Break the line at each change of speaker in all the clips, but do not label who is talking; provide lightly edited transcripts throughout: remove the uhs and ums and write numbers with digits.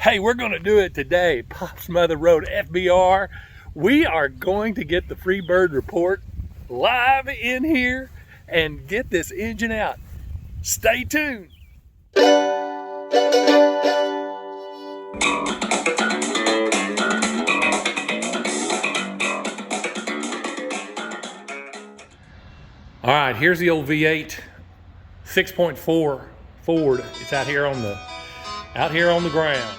Hey, we're going to do it today. Pops Mother Road FBR. We are going to get the Freebird report live in here and get this engine out. Stay tuned. All right, here's the old V8 6.4 Ford. It's out here on the ground.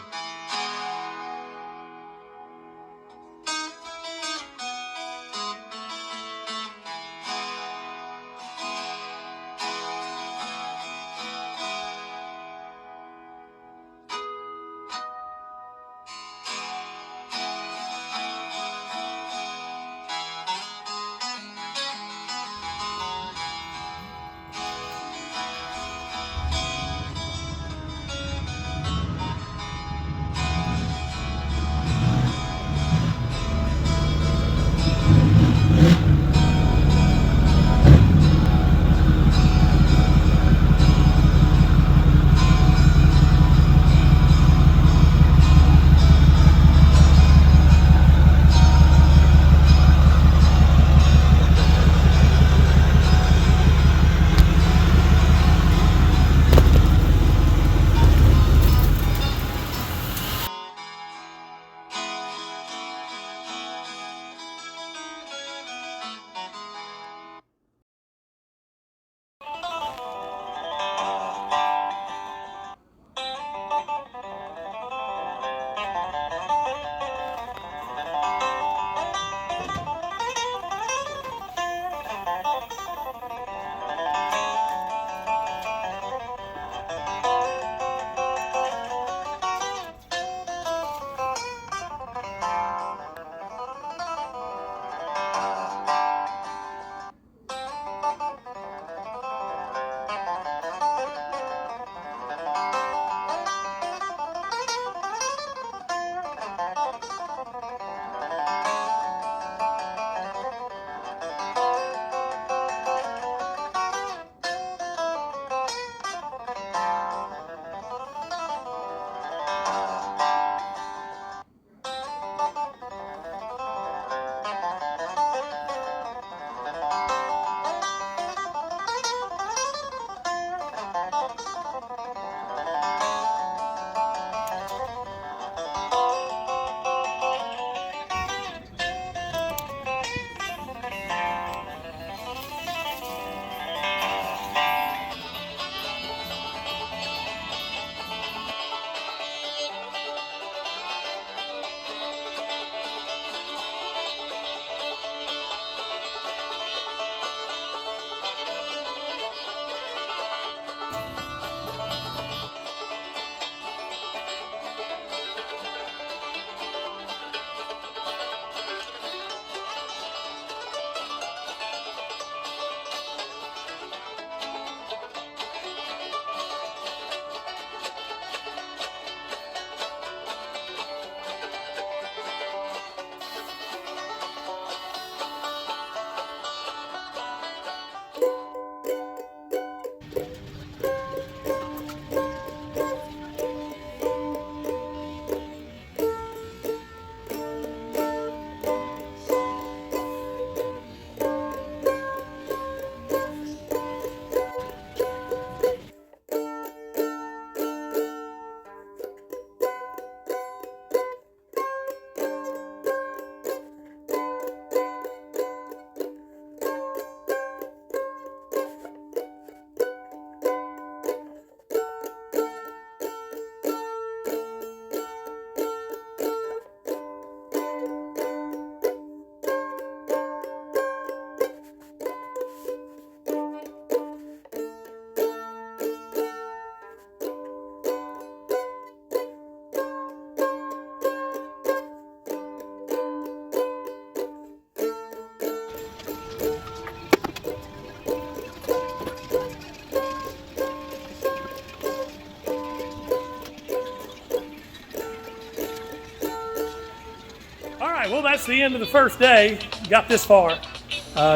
All right, well, that's the end of the first day. Got this far.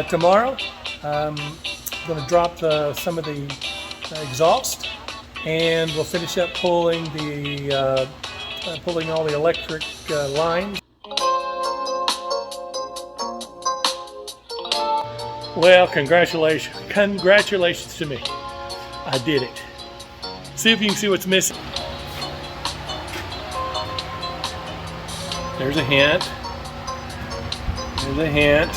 Tomorrow, I'm going to drop some of the exhaust, and we'll finish up pulling the pulling all the electric lines. Well, congratulations to me. I did it. See if you can see what's missing. There's a hint. There's a hint.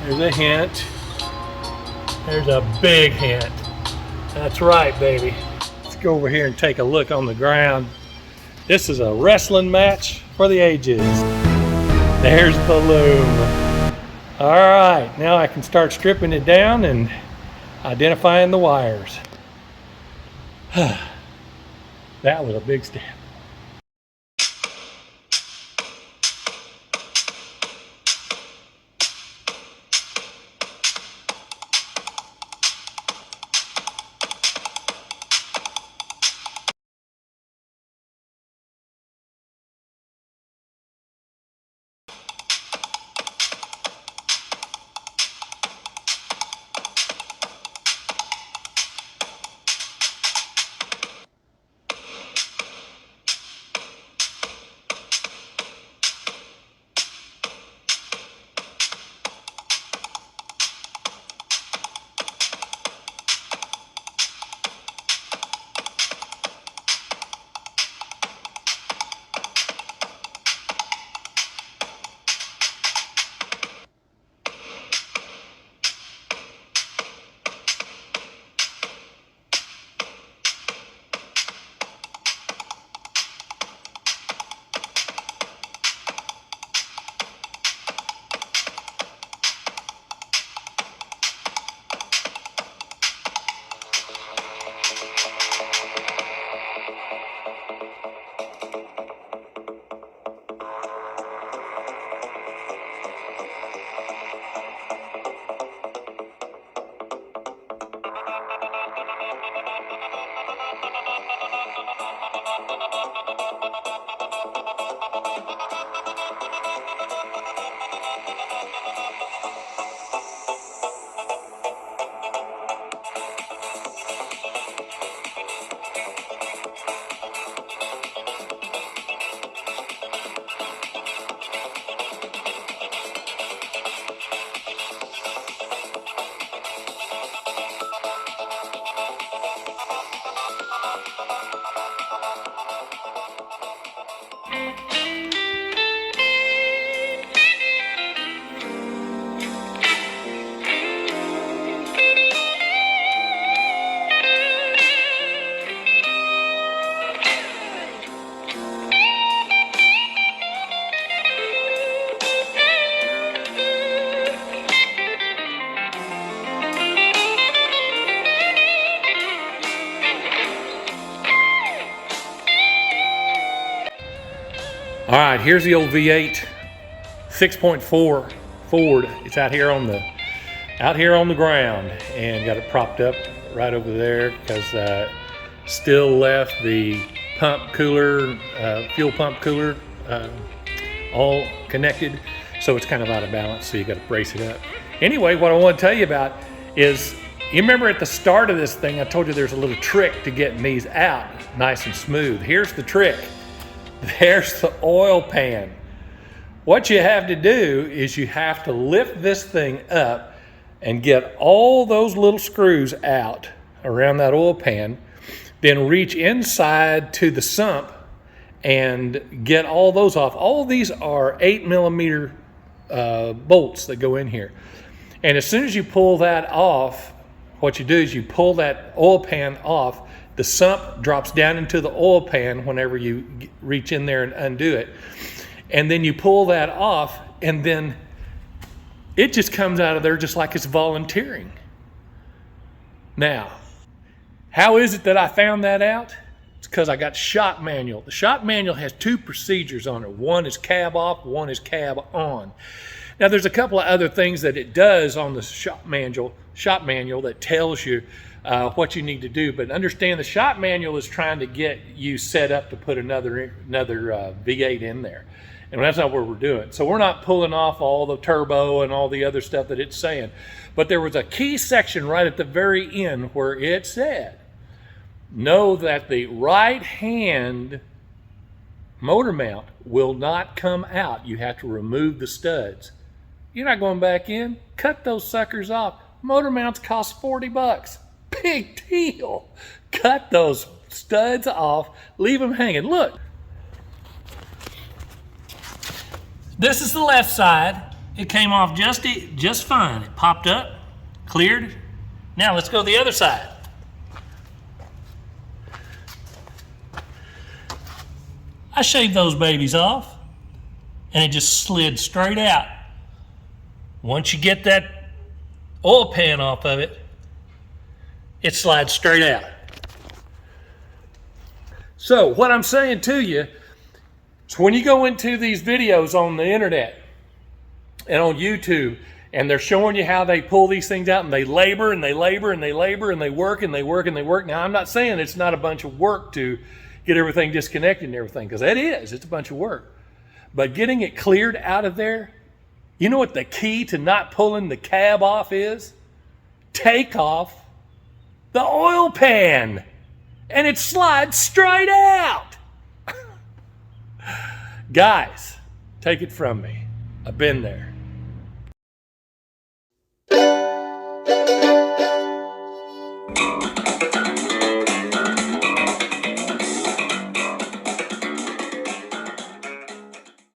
There's a hint. There's a big hint. That's right, baby. Let's go over here and take a look on the ground. This is a wrestling match for the ages. There's the loom. All right, now I can start stripping it down and identifying the wires. That was a big step. All right, here's the old V8 6.4 Ford. It's out here on the ground, and got it propped up right over there because still left the pump cooler, fuel pump cooler, all connected, so it's kind of out of balance. So you got to brace it up. Anyway, what I want to tell you about is, you remember at the start of this thing, I told you there's a little trick to getting these out nice and smooth. Here's the trick. There's the oil pan. What you have to do is you have to lift this thing up and get all those little screws out around that oil pan, then reach inside to the sump and get all those off. All these are 8mm bolts that go in here. And as soon as you pull that off, what you do is you pull that oil pan off. The sump drops down into the oil pan whenever you reach in there and undo it. And then you pull that off, and then it just comes out of there just like it's volunteering. Now, how is it that I found that out? It's because I got the shop manual. The shop manual has two procedures on it. One is cab off, one is cab on. Now, there's a couple of other things that it does on the shop manual that tells you what you need to do, but understand the shop manual is trying to get you set up to put another V8 in there, and that's not what we're doing. So we're not pulling off all the turbo and all the other stuff that it's saying. But there was a key section right at the very end where it said know that the right hand motor mount will not come out. You have to remove the studs. You're not going back in. Cut those suckers off. Motor mounts cost 40 bucks. Big deal. Cut those studs off. Leave them hanging. Look. This is the left side. It came off just fine. It popped up, cleared. Now let's go to the other side. I shaved those babies off and it just slid straight out. Once you get that oil pan off of it, it slides straight out. So what I'm saying to you is when you go into these videos on the internet and on YouTube and they're showing you how they pull these things out and they labor and they labor and they labor and they work and they work and they work. Now I'm not saying it's not a bunch of work to get everything disconnected and everything, because that is, it's a bunch of work. But getting it cleared out of there, you know what the key to not pulling the cab off is? Take off the oil pan and it slides straight out. Guys, take it from me. I've been there.